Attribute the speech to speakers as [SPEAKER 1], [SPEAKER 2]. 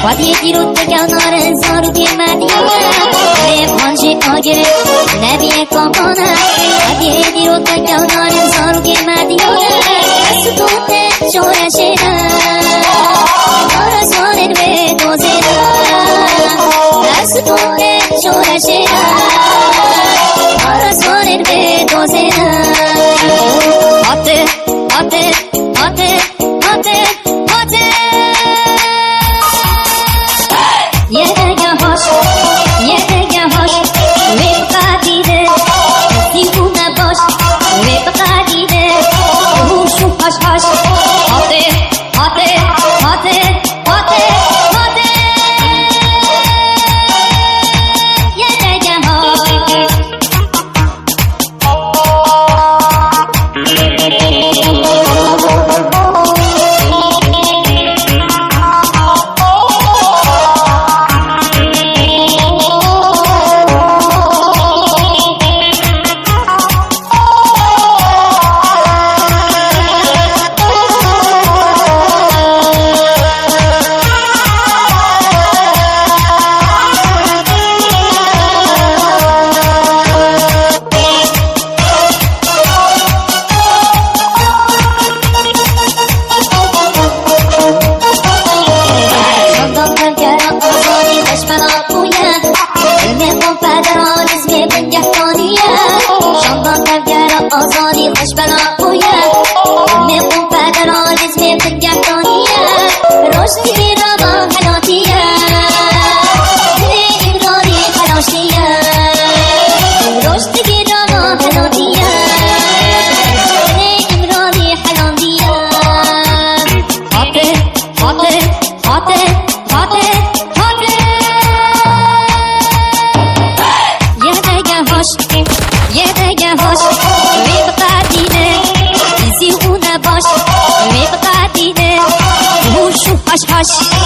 [SPEAKER 1] قديتي ردك نار زارو دي مدينة بانجي آگره نبي كمانا قديتي ردك نار زارو دي مدينة أسطوط شورشنا نارسان بدوزنا أسطوط شورشنا نارسان بدوزنا Hate, hate, hate, hate, hate Yedege hoş, yedege hoş Ve kadide, zihune boş Ve kadide, huşu haş haş Hate, hate, hate, hate, hate Yedege hoş آزادی خوش بنا بوید میخون پدر آلیز میخون گردانیه رشدی را با حیاتیه دل امراری خلاشیه رشدی را با حیاتیه دل امراری حلاندیه حاطه حاطه حاطه حاطه حاطه یه دگه هاش یه دگه هاش Hush, hush.